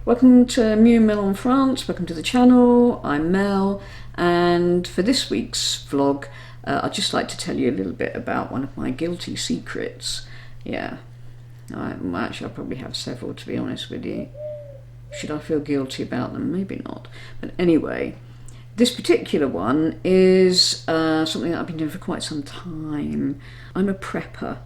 Welcome to Mew and Mel on France, welcome to the channel. I'm Mel, and for this week's vlog I'd just like to tell you a little bit about one of my guilty secrets. Yeah, actually I probably have several, to be honest with you. Should I feel guilty about them? Maybe not. But anyway, this particular one is something that I've been doing for quite some time. I'm a prepper.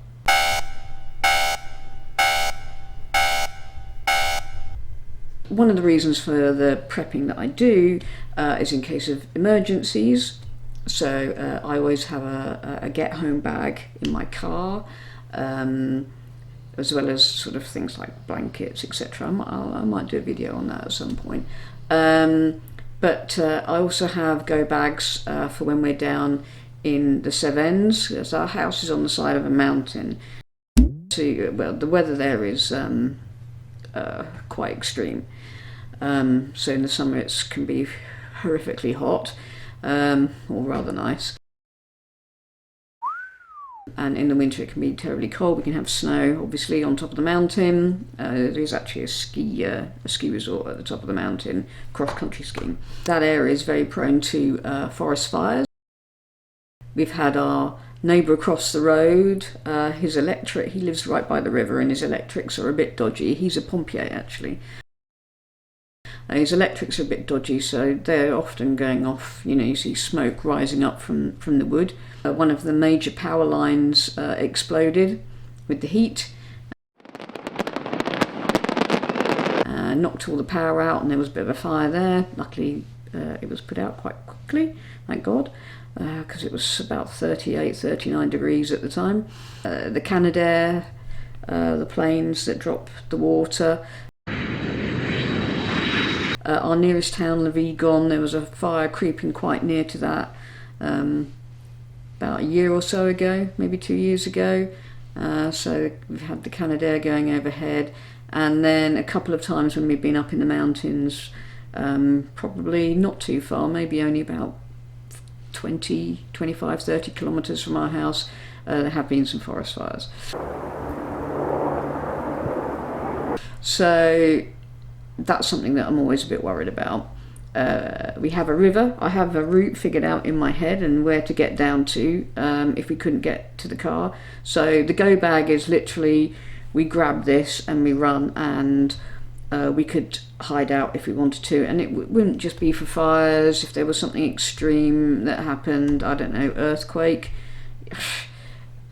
One of the reasons for the prepping that I do is in case of emergencies. So I always have a get-home bag in my car, as well as sort of things like blankets, etc. I might do a video on that at some point. But I also have go bags for when we're down in the Cevennes, because our house is on the side of a mountain. So, well, the weather there is quite extreme. So in the summer it can be horrifically hot, or rather nice. And in the winter it can be terribly cold. We can have snow, obviously, on top of the mountain. There is actually a ski resort at the top of the mountain, cross-country skiing. That area is very prone to forest fires. We've had our neighbour across the road, he lives right by the river, and his electrics are a bit dodgy. He's a pompier, actually. His electrics are a bit dodgy, so they're often going off. You know, you see smoke rising up from the wood. One of the major power lines exploded with the heat, knocked all the power out, and there was a bit of a fire there. Luckily it was put out quite quickly, thank God, because it was about 38, 39 degrees at the time. The Canadair, the planes that drop the water. Our nearest town, Levigon, there was a fire creeping quite near to that about a year or so ago, maybe 2 years ago. So we've had the Canadair going overhead, and then a couple of times when we've been up in the mountains, probably not too far, maybe only about 20, 25, 30 kilometres from our house, there have been some forest fires. So that's something that I'm always a bit worried about. We have a river. I have a route figured out in my head and where to get down to if we couldn't get to the car. So the go bag is literally, we grab this and we run, and we could hide out if we wanted to, and it wouldn't just be for fires. If there was something extreme that happened, I don't know, earthquake,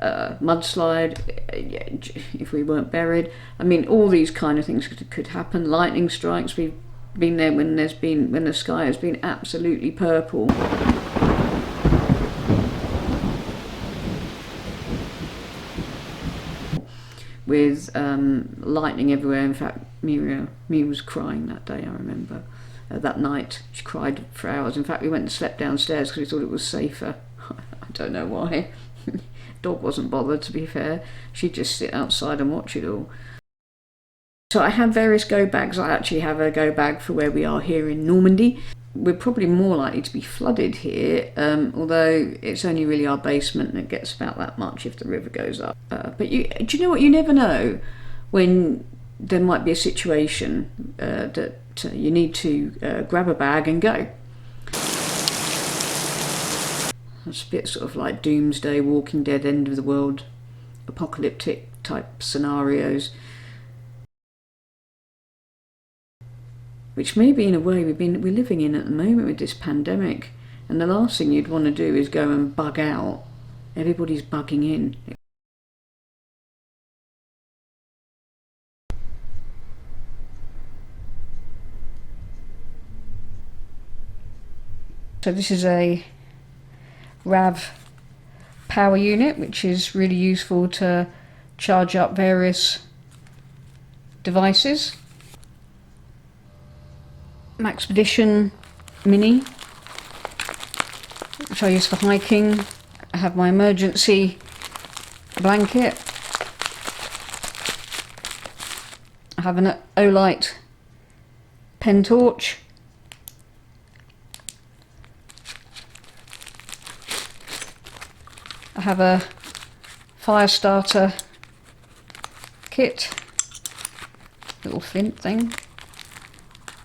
mudslide, if we weren't buried. I mean, all these kind of things could happen. Lightning strikes. We've been there when the sky has been absolutely purple. With lightning everywhere. In fact, Mia was crying that day, I remember. That night she cried for hours. In fact, we went and slept downstairs because we thought it was safer. I don't know why. Dog wasn't bothered, to be fair. She'd just sit outside and watch it all. So I have various go bags. I actually have a go bag for where we are here in Normandy. We're probably more likely to be flooded here, although it's only really our basement and it gets about that much if the river goes up. But do you know what? You never know when there might be a situation that you need to grab a bag and go. It's a bit sort of like doomsday, Walking Dead, end of the world, apocalyptic type scenarios. Which maybe in a way we're living in at the moment with this pandemic. And the last thing you'd want to do is go and bug out. Everybody's bugging in. So this is a RAV power unit, which is really useful to charge up various devices. Maxpedition Mini, which I use for hiking. I have my emergency blanket. I have an Olight pen torch. I have a fire starter kit, little flint thing.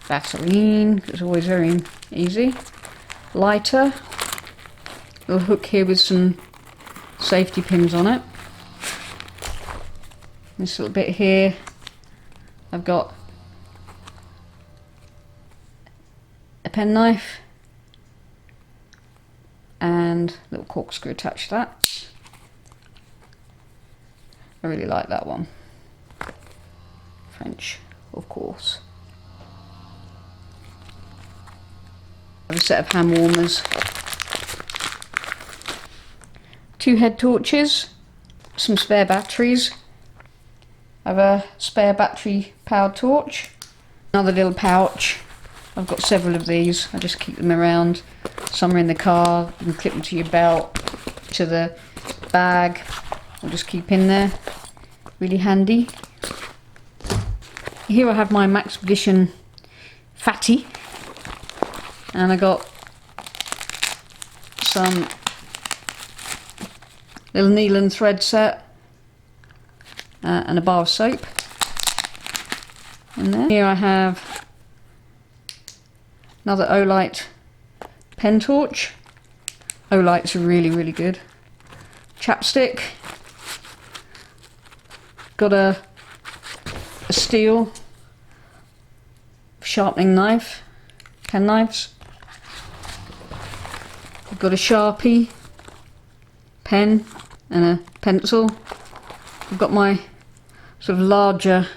Vaseline, it's always very easy. Lighter, little hook here with some safety pins on it. This little bit here, I've got a penknife and a little corkscrew attached to that. I really like that one. French, of course. I have a set of hand warmers. 2 head torches, some spare batteries. I have a spare battery powered torch. Another little pouch. I've got several of these. I just keep them around. Some are in the car. You can clip them to your belt, to the bag, or just keep in there. Really handy. Here I have my Maxpedition Fatty, and I got some little needle and thread set and a bar of soap in there. Here I have another Olight pen torch. Olights are really good. Chapstick. Got a steel sharpening knife, pen knives. I've got a Sharpie, pen and a pencil. I've got my sort of larger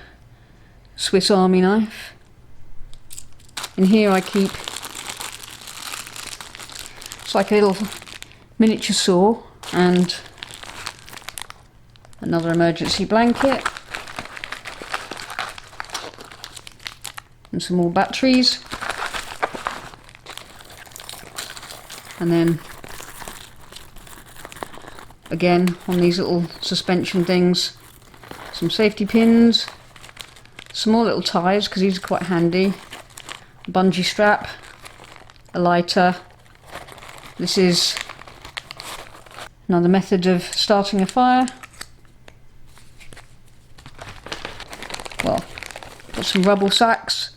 Swiss Army knife. In here I keep, it's like a little miniature saw and another emergency blanket. And some more batteries. And then again on these little suspension things, some safety pins, some more little ties because these are quite handy, a bungee strap, a lighter. This is another method of starting a fire. Well, got some rubble sacks,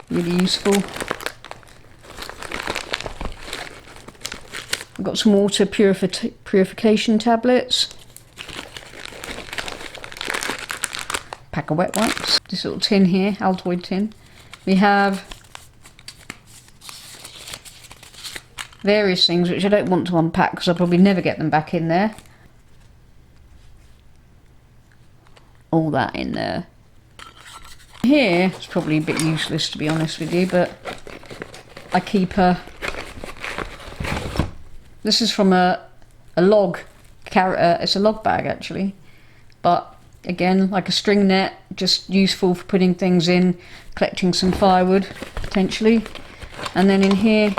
really useful. I've got some water purification tablets, pack of wet wipes, this little tin here, Altoid tin. We have various things which I don't want to unpack because I'll probably never get them back in there. All that in there. Here, it's probably a bit useless to be honest with you, but I keep this is from a log, it's a log bag actually, but again like a string net, just useful for putting things in, collecting some firewood potentially. And then in here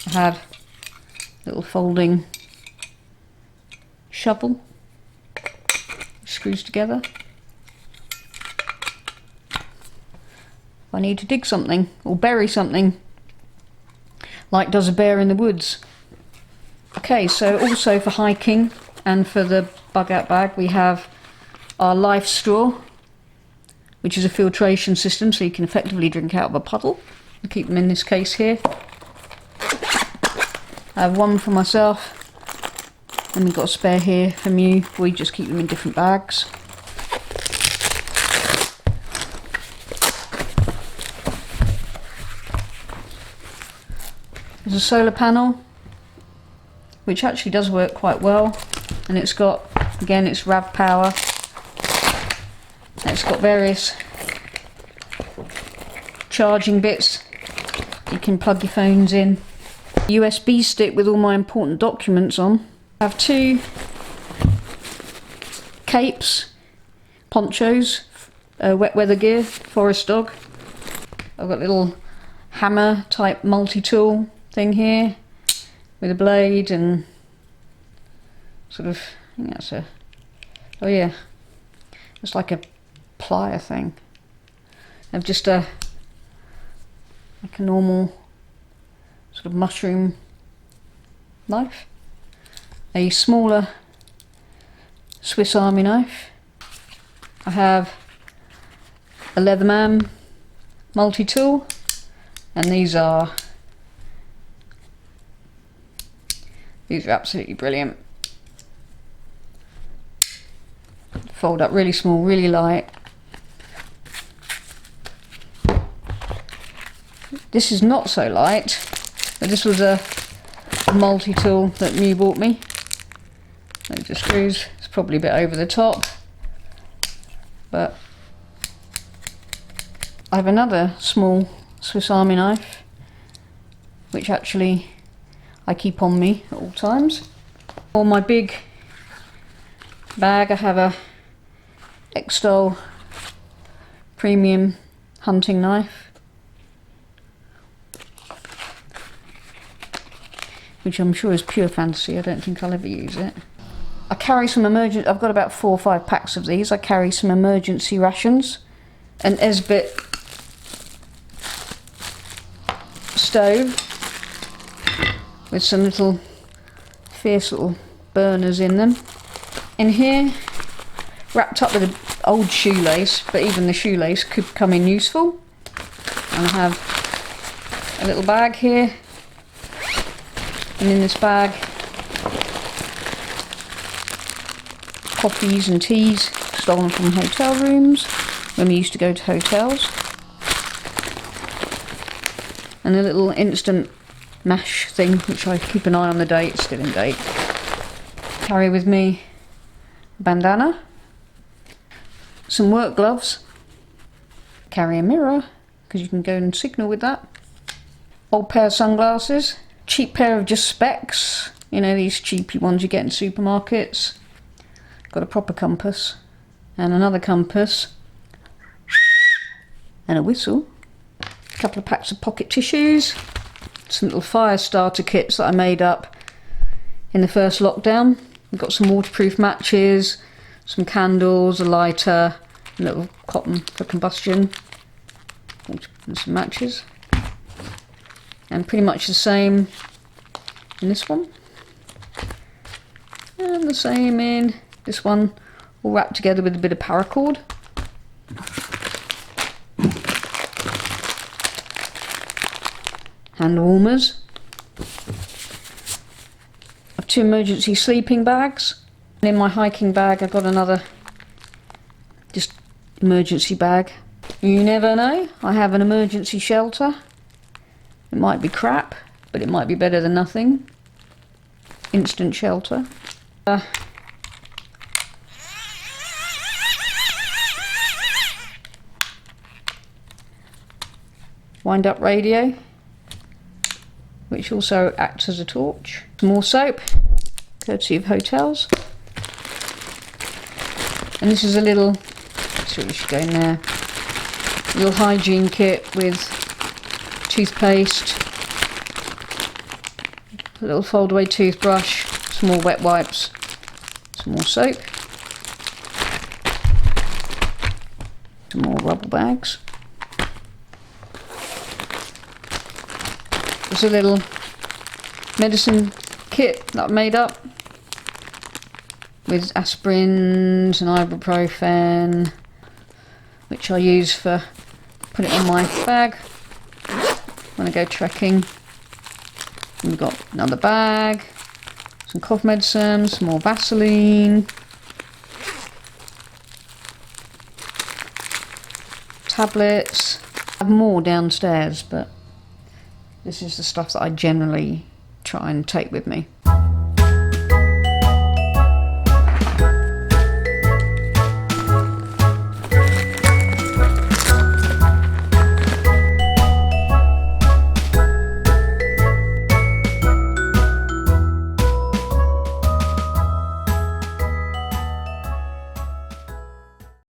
I have a little folding shovel, screws together. I need to dig something or bury something, like does a bear in the woods. Okay, so also for hiking and for the bug out bag we have our life straw, which is a filtration system so you can effectively drink out of a puddle. I'll keep them in this case here. I have one for myself and we've got a spare here from you. We just keep them in different bags. There's a solar panel which actually does work quite well, and it's got, again, it's RAV power. It's got various charging bits. You can plug your phones in. USB stick with all my important documents on. I have 2 capes, ponchos, wet weather gear, forest dog. I've got a little hammer type multi-tool thing here with a blade and sort of, I think that's a, oh yeah, it's like a plier thing. I've just like a normal sort of mushroom knife, a smaller Swiss Army knife. I have a Leatherman multi-tool, and these are absolutely brilliant. Fold up really small, really light. This is not so light, but this was a multi-tool that Mew bought me. Those are screws. It's probably a bit over the top, but I have another small Swiss Army knife, which actually I keep on me at all times. For my big bag, I have a X-Style premium hunting knife, which I'm sure is pure fantasy. I don't think I'll ever use it. I carry some emergency. I've got about 4 or 5 packs of these. I carry some emergency rations, an Esbit stove with some little fierce little burners in them. In here, wrapped up with an old shoelace, but even the shoelace could come in useful. And I have a little bag here, and in this bag, coffees and teas stolen from hotel rooms when we used to go to hotels, and a little instant mash thing which I keep an eye on the date. It's still in date. Carry with me a bandana, some work gloves, carry a mirror because you can go and signal with that, old pair of sunglasses, cheap pair of just specs, you know, these cheapy ones you get in supermarkets. Got a proper compass, and another compass, and a whistle, a couple of packs of pocket tissues, some little fire starter kits that I made up in the first lockdown. I've got some waterproof matches, some candles, a lighter, a little cotton for combustion, and some matches. And pretty much the same in this one, and the same in this one, all wrapped together with a bit of paracord. Hand warmers. I've 2 emergency sleeping bags. And in my hiking bag I've got another just emergency bag. You never know, I have an emergency shelter. It might be crap, but it might be better than nothing. Instant shelter. Wind up radio, which also acts as a torch. Some more soap, courtesy of hotels. And this is a little, let's see what should go in there, a little hygiene kit with toothpaste, a little fold-away toothbrush, some more wet wipes, some more soap, some more rubber bags. There's a little medicine kit that I've made up with aspirins and ibuprofen, which I use for put it on my bag when I go trekking. And we've got another bag, some cough medicine, some more Vaseline, tablets. I have more downstairs, but this is the stuff that I generally try and take with me.